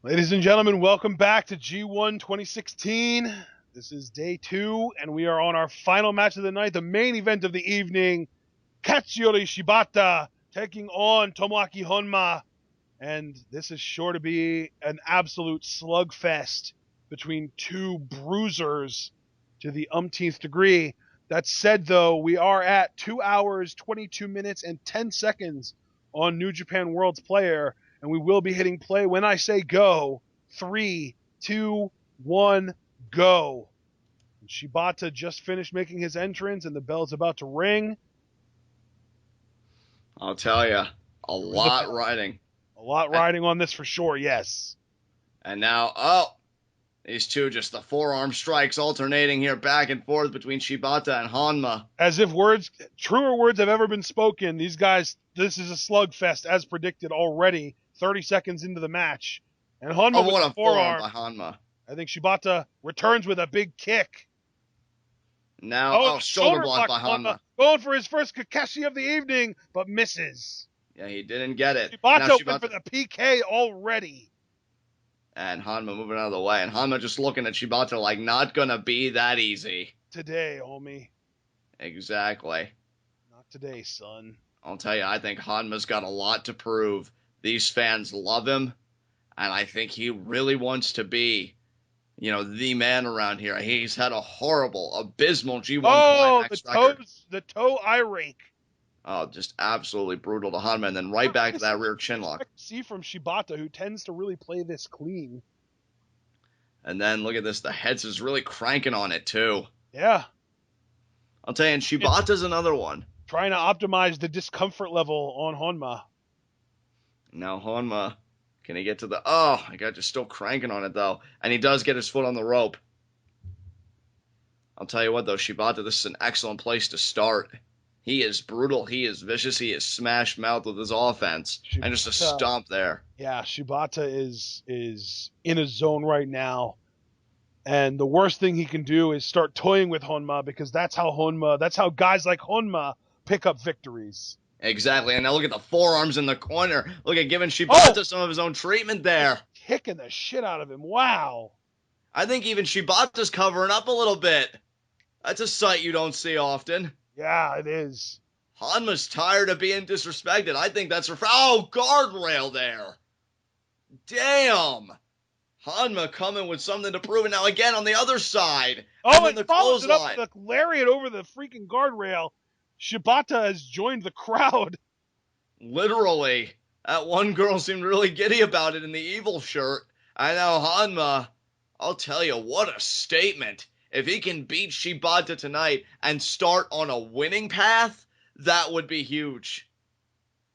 Ladies and gentlemen, welcome back to G1 2016. This is day 2, and we are on our final match of the night, the main event of the evening. Katsuyori Shibata taking on Tomoaki Honma. And this is sure to be an absolute slugfest between two bruisers to the umpteenth degree. That said, though, we are at 2 hours, 22 minutes, and 10 seconds on New Japan World's Player, and we will be hitting play when I say go. 3, 2, 1, go. And Shibata just finished making his entrance, and the bell's about to ring. I'll tell you, a lot riding. A lot riding on this for sure, yes. And now, these two, just the forearm strikes alternating here back and forth between Shibata and Honma. As if truer words have ever been spoken. These guys, this is a slugfest as predicted already, 30 seconds into the match. And Honma with what a a forearm by Honma. I think Shibata returns with a big kick. Now, shoulder block by Honma. Going for his first Kakashi of the evening, but misses. Yeah, he didn't get it. Shibata went for the PK already. And Honma moving out of the way. And Honma just looking at Shibata like, not gonna be that easy. Today, homie. Exactly. Not today, son. I'll tell you, I think Honma's got a lot to prove. These fans love him. And I think he really wants to be, the man around here. He's had a horrible, abysmal G1 Climax record. The toe eye rake. Oh, just absolutely brutal to Honma, and then right back to that rear chin lock. See from Shibata, who tends to really play this clean. And then look at this, the heads is really cranking on it too. Yeah. I'll tell you, and Shibata's another one. Trying to optimize the discomfort level on Honma. Now Honma, can he get to the... Oh, my God, just still cranking on it though. And he does get his foot on the rope. I'll tell you what though, Shibata, this is an excellent place to start. He is brutal, he is vicious, he is smash mouth with his offense. Shibata, and just a stomp there. Yeah, Shibata is in a zone right now. And the worst thing he can do is start toying with Honma, because that's how guys like Honma pick up victories. Exactly, and now look at the forearms in the corner. Look at giving Shibata some of his own treatment there. Kicking the shit out of him, wow. I think even Shibata's covering up a little bit. That's a sight you don't see often. Yeah, it is. Honma's tired of being disrespected. I think that's guardrail there. Damn. Hanma coming with something to prove. And now again on the other side. Oh, and the clothesline. It up with a lariat over the freaking guardrail. Shibata has joined the crowd. Literally. That one girl seemed really giddy about it in the evil shirt. I know Honma, I'll tell you, what a statement. If he can beat Shibata tonight and start on a winning path, that would be huge.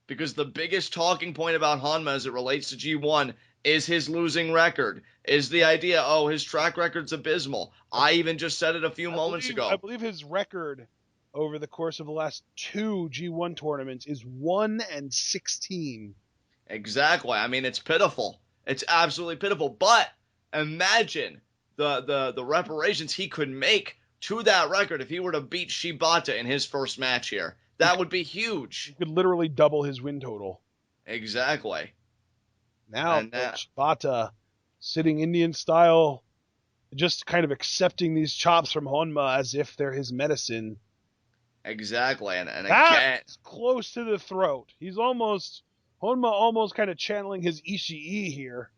Because the biggest talking point about Honma as it relates to G1 is his losing record. Is the idea, his track record's abysmal. I even just said it a few moments ago. I believe his record over the course of the last 2 G1 tournaments is 1-16. Exactly. I mean, it's pitiful. It's absolutely pitiful. But imagine the reparations he could make to that record if he were to beat Shibata in his first match here. That would be huge. He could literally double his win total. Exactly. Now, Shibata, sitting Indian style, just kind of accepting these chops from Honma as if they're his medicine. Exactly. And again, that's close to the throat. Honma almost kind of channeling his Ishii here.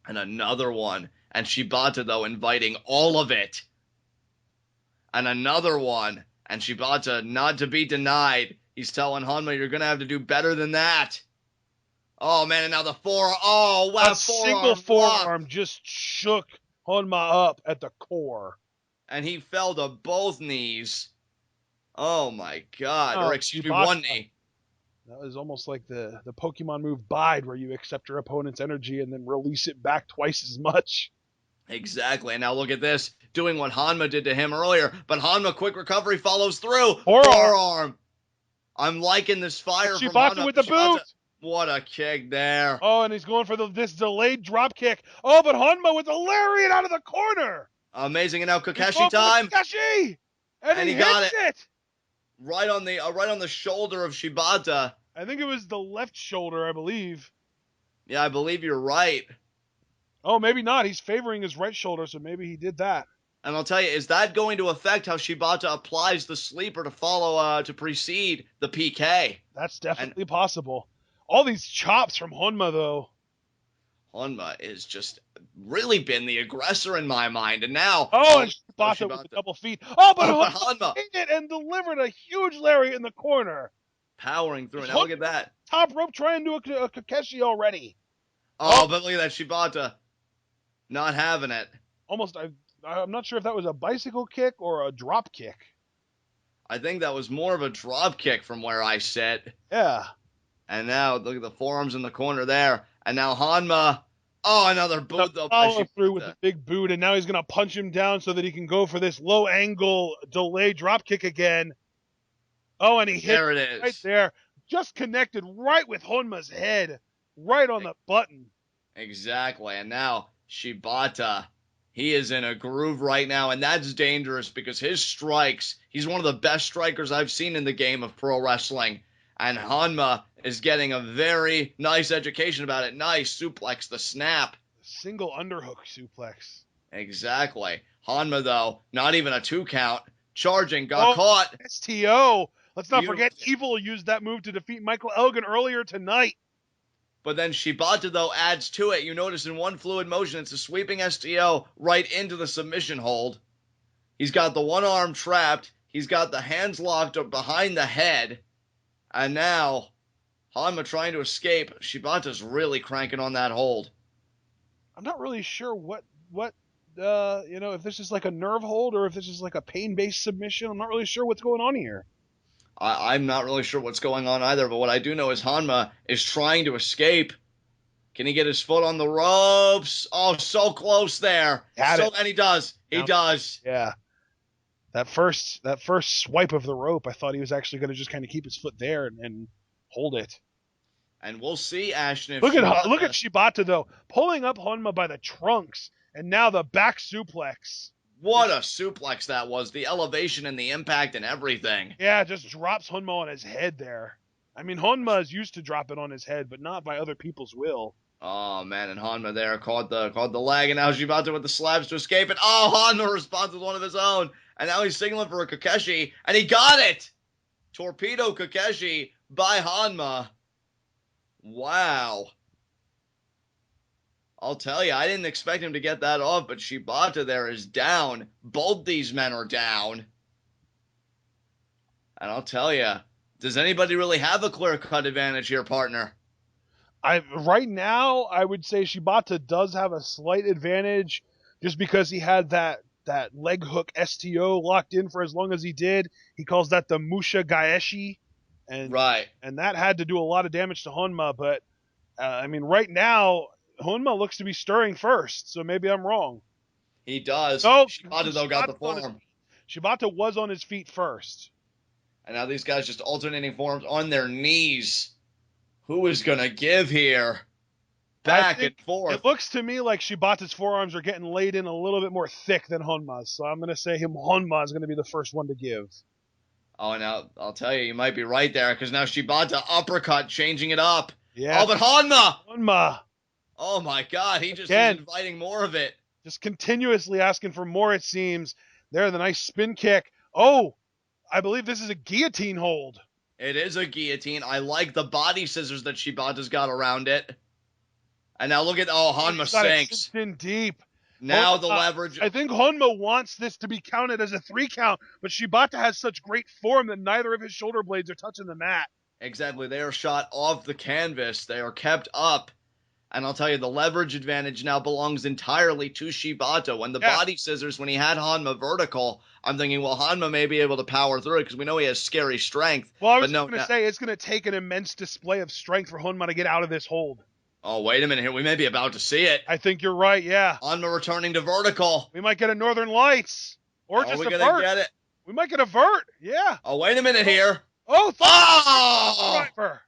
And another one. And Shibata, though, inviting all of it. And another one. And Shibata, not to be denied. He's telling Honma, you're going to have to do better than that. Oh, man, and now the forearm. Oh, wow. A single forearm just shook Honma up at the core. And he fell to both knees. Oh, my God. Or excuse me, one knee. That was almost like the Pokemon move Bide, where you accept your opponent's energy and then release it back twice as much. Exactly. And now look at this. Doing what Honma did to him earlier. But Honma, quick recovery, follows through. Forearm. I'm liking this fire from Honma. With the boot. What a kick there. Oh, and he's going for this delayed drop kick. Oh, but Honma with a lariat out of the corner. Amazing. And now Kakashi time. Kakashi! And he got it. Right on the shoulder of Shibata. I think it was the left shoulder, I believe. Yeah, I believe you're right. Oh, maybe not. He's favoring his right shoulder, so maybe he did that. And I'll tell you, is that going to affect how Shibata applies the sleeper to follow, to precede the PK? That's And definitely possible. All these chops from Honma, though. Honma is just really been the aggressor in my mind. And now, Oh, and Shibata with the Shibata. double feet. Oh, but Oh, but Honma Honma ate it and delivered a huge lariat in the corner. powering through. Is Now Honma look at that. top rope trying to do a Kakeshi already? Oh, Oh, but look at that Shibata not having it. almost. I'm not sure if that was a bicycle kick or a drop kick. I think that was more of a drop kick from where I sit. Yeah. And now look at the forearms in the corner there. And now Honma. Oh, another The boot though by follow through with the Shibata. big boot, and now he's going to punch him down so that he can go for this low angle delay drop kick again. Oh, and he hit There it right is. there. Just connected right with Honma's head. Right on the button. Exactly. And now Shibata, he is in a groove right now, and that's dangerous because his strikes, he's one of the best strikers I've seen in the game of pro wrestling. And Honma is getting a very nice education about it. Nice suplex, the snap. Single underhook suplex. Exactly. Honma, though, not even a 2 count. Charging, got Oh, caught. STO. Let's not Beautiful. forget Evil used that move to defeat Michael Elgin earlier tonight. But then Shibata, though, adds to it. You notice in one fluid motion, it's a sweeping STO right into the submission hold. He's got the one arm trapped. He's got the hands locked up behind the head. And now, Honma trying to escape. Shibata's really cranking on that hold. I'm not really sure if this is like a nerve hold or if this is like a pain-based submission. I'm not really sure what's going on here. I'm not really sure what's going on either, but what I do know is Honma is trying to escape. Can he get his foot on the ropes? Oh, so close there. And he does. He does. Yeah. That first swipe of the rope, I thought he was actually going to just kind of keep his foot there and hold it. And we'll see, Ashton. Look at Shibata though, pulling up Honma by the trunks, and now the back suplex. What a suplex that was. The elevation and the impact and everything. Yeah, just drops Honma on his head there. I mean, Honma is used to drop it on his head, but not by other people's will. Oh, man, and Honma there caught the leg, and now Shibata with the slabs to escape it. Oh, Honma responds with one of his own, and now he's signaling for a Kakeshi, and he got it! Torpedo Kakeshi by Honma. Wow. I'll tell you, I didn't expect him to get that off, but Shibata there is down. Both these men are down. And I'll tell you, does anybody really have a clear-cut advantage here, partner? Right now, I would say Shibata does have a slight advantage just because he had that leg hook STO locked in for as long as he did. He calls that the Musha Gaeshi. Right. And that had to do a lot of damage to Honma, but I mean, right now, Honma looks to be stirring first, so maybe I'm wrong. He does. No, Shibata, though, got the form. Shibata was on his feet first. And now these guys just alternating forms on their knees. Who is going to give here? Back and forth. It looks to me like Shibata's forearms are getting laid in a little bit more thick than Honma's, so I'm going to say Honma is going to be the first one to give. Oh, now, I'll tell you, you might be right there, because now Shibata uppercut, changing it up. Yeah. Oh, but Honma! Oh, my God, he just is inviting more of it. Just continuously asking for more, it seems. There, the nice spin kick. Oh, I believe this is a guillotine hold. It is a guillotine. I like the body scissors that Shibata's got around it. And now look at, Honma sinks. In deep. Now the leverage. I think Honma wants this to be counted as a 3 count, but Shibata has such great form that neither of his shoulder blades are touching the mat. Exactly. They are shot off the canvas. They are kept up. And I'll tell you, the leverage advantage now belongs entirely to Shibata. When the body scissors, when he had Honma vertical, I'm thinking, well, Honma may be able to power through it because we know he has scary strength. Well, I was going to say it's going to take an immense display of strength for Honma to get out of this hold. Oh, wait a minute here. We may be about to see it. I think you're right, yeah. Honma returning to vertical. We might get a Northern Lights. Or just a vert. Gonna get it? We might get a vert, yeah. Oh, wait a minute here. Driver.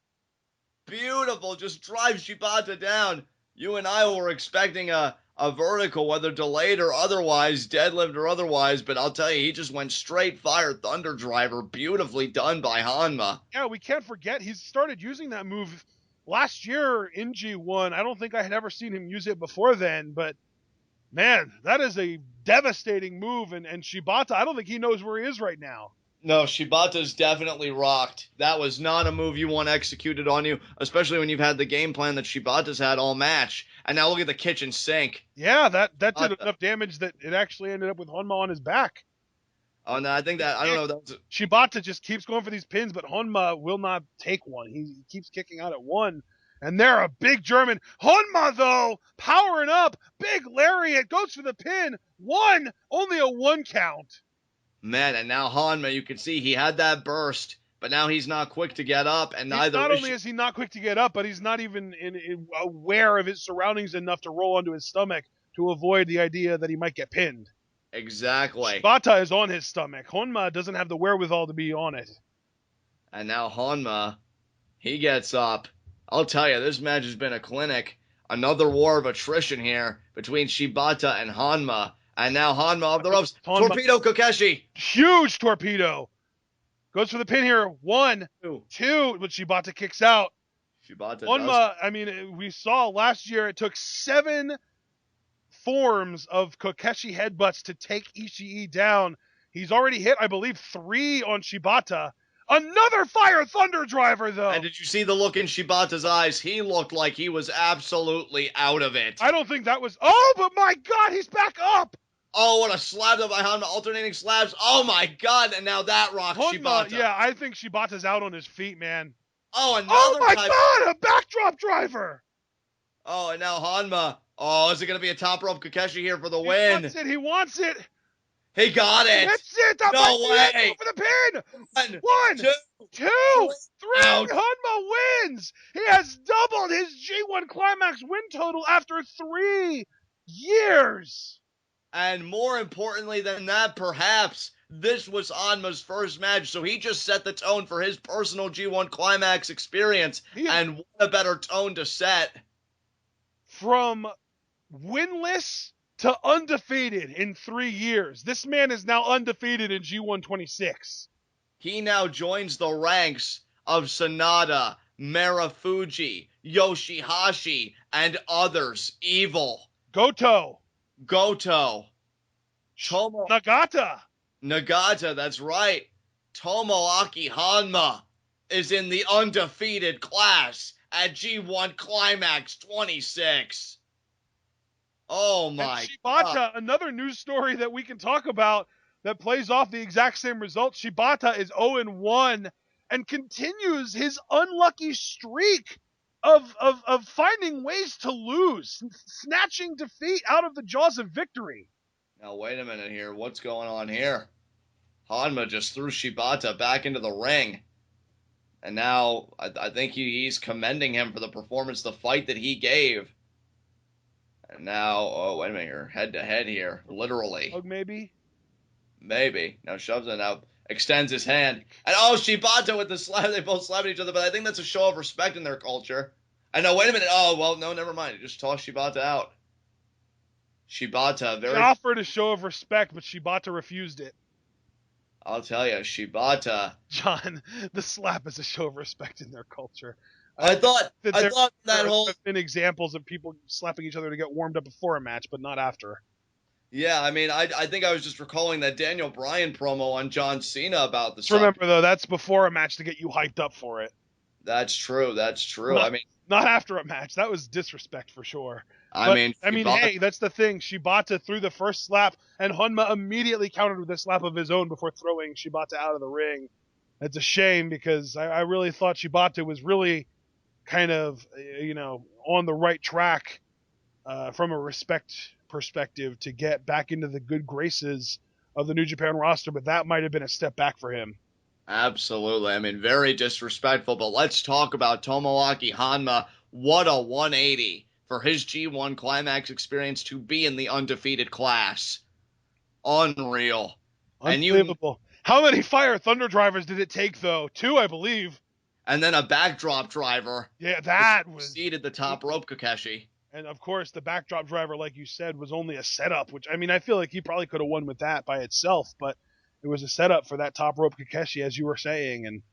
Beautiful. Just drives Shibata down. You and I were expecting a vertical, whether delayed or otherwise, deadlift or otherwise, but I'll tell you, he just went straight fire thunder driver. Beautifully done by Honma. Yeah, we can't forget he's started using that move last year in G1, I don't think I had ever seen him use it before then, but man, that is a devastating move. And Shibata, I don't think he knows where he is right now. No, Shibata's definitely rocked. That was not a move you want executed on you, especially when you've had the game plan that Shibata's had all match. And now look at the kitchen sink. Yeah, that did enough damage that it actually ended up with Honma on his back. Oh, no, I think that, I don't know. That was, Shibata just keeps going for these pins, but Honma will not take one. He keeps kicking out at one. And they're a big German. Honma, though, powering up. Big lariat, goes for the pin. One, only a one count. man, and now Honma, you can see he had that burst, but now he's not quick to get up, and neither Not is only is he not quick to get up, but he's not even aware of his surroundings enough to roll onto his stomach to avoid the idea that he might get pinned. Exactly. Shibata is on his stomach. Honma doesn't have the wherewithal to be on it. And now Honma, he gets up. I'll tell you, this match has been a clinic. Another war of attrition here between Shibata and Honma. And now Honma off the ropes. Honma. Torpedo Kokeshi. Huge torpedo. Goes for the pin here. One, two, but Shibata kicks out. Shibata Honma, I mean, we saw last year it took 7 forms of Kokeshi headbutts to take Ishii down. He's already hit, I believe, 3 on Shibata. Another Fire Thunder driver, though. And did you see the look in Shibata's eyes? He looked like he was absolutely out of it. I don't think that was... Oh, but my God, he's back up. Oh, what a slab by Honma, alternating slabs. Oh, my God, and now that rocks Honma, Shibata. yeah, I think Shibata's out on his feet, man. Oh, another Oh, my God, a backdrop driver. Oh, and now Honma. Oh, is it going to be a top rope Kokeshi here for the win? He wants it. He got it. That's it. That no way. For the pin. One, two, three. Out. Honma wins. He has doubled his G1 Climax win total after 3 years. And more importantly than that, perhaps, this was Honma's first match, so he just set the tone for his personal G1 Climax experience. And what a better tone to set. From winless to undefeated in 3 years. This man is now undefeated in G1 26. He now joins the ranks of Sanada, Marufuji, Yoshihashi, and others. Evil. Goto. Nagata. Nagata, that's right. Tomoaki Honma is in the undefeated class at G1 Climax 26. Oh my Shibata, God. another news story that we can talk about that plays off the exact same results. Shibata is 0-1 and continues his unlucky streak of finding ways to lose, snatching defeat out of the jaws of victory. Now, wait a minute here. What's going on here? Honma just threw Shibata back into the ring. And now I think he's commending him for the performance, the fight that he gave. And now, oh, wait a minute here. Head to head here. Literally. Oh, maybe? Maybe. Now shoves it out. Extends his hand. And oh, Shibata with the slap. They both slap at each other, but I think that's a show of respect in their culture. And now, wait a minute. Oh, well, no, never mind. Just toss Shibata out. Shibata, very... He offered a show of respect, but Shibata refused it. I'll tell you, Shibata... John, the slap is a show of respect in their culture. I thought that whole... There have been examples of people slapping each other to get warmed up before a match, but not after. Yeah, I mean, I think I was just recalling that Daniel Bryan promo on John Cena about the... Remember, though, that's before a match to get you hyped up for it. That's true. Not after a match. That was disrespect for sure. I mean, hey, that's the thing. Shibata threw the first slap, and Honma immediately countered with a slap of his own before throwing Shibata out of the ring. It's a shame because I really thought Shibata was really kind of, on the right track from a respect perspective to get back into the good graces of the New Japan roster, but that might have been a step back for him. Absolutely. I mean, very disrespectful, but let's talk about Tomoaki Honma. What a 180 for his G1 Climax experience to be in the undefeated class. Unreal. Unbelievable. How many Fire Thunder drivers did it take, though? 2, I believe. And then a backdrop driver. Yeah, that was... Exceeded the top rope Kokeshi. And, of course, the backdrop driver, like you said, was only a setup, which, I mean, I feel like he probably could have won with that by itself, but it was a setup for that top rope Kokeshi, as you were saying. And,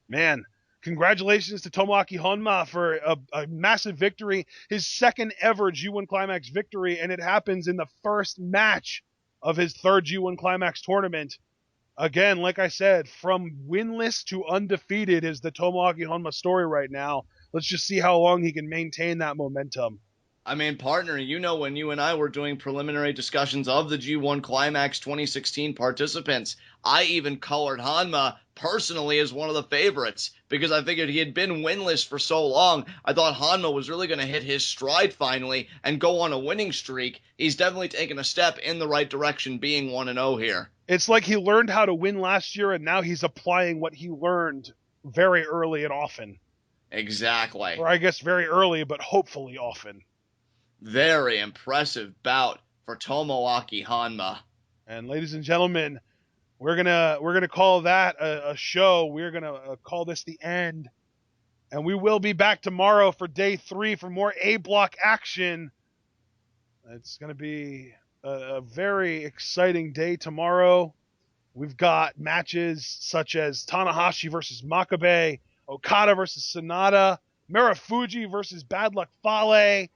man, Congratulations to Tomoaki Honma for a massive victory, his second ever G1 Climax victory, and it happens in the first match of his third G1 Climax tournament. Again, like I said, from winless to undefeated is the Tomoaki Honma story right now. Let's just see how long he can maintain that momentum. I mean, partner, you know, when you and I were doing preliminary discussions of the G1 Climax 2016 participants, I even colored Hanma personally as one of the favorites because I figured he had been winless for so long. I thought Hanma was really going to hit his stride finally and go on a winning streak. He's definitely taken a step in the right direction, being 1-0 here. It's like he learned how to win last year, and now he's applying what he learned very early and often. Exactly. Or I guess very early, but hopefully often. Very impressive bout for Tomoaki Honma. And ladies and gentlemen, we're gonna call that a show. We're gonna call this the end, and we will be back tomorrow for day 3 for more A block action. It's gonna be a very exciting day tomorrow. We've got matches such as Tanahashi versus Makabe, Okada versus Sonata, Marufuji versus Bad Luck Fale,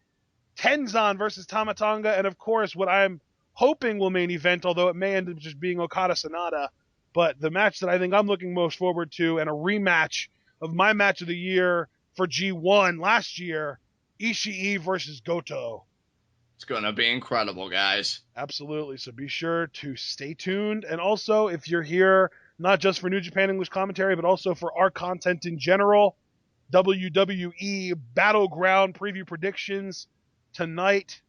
Tenzan versus Tamatanga, and of course, what I'm hoping will main event, although it may end up just being Okada Sonata, but the match that I think I'm looking most forward to, and a rematch of my match of the year for G1 last year, Ishii versus Goto. It's going to be incredible, guys. Absolutely. So be sure to stay tuned. And also, if you're here, not just for New Japan English commentary, but also for our content in general, WWE Battleground preview predictions tonight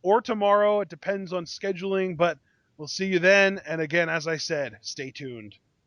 or tomorrow. It depends on scheduling, but we'll see you then. And again, as I said, stay tuned.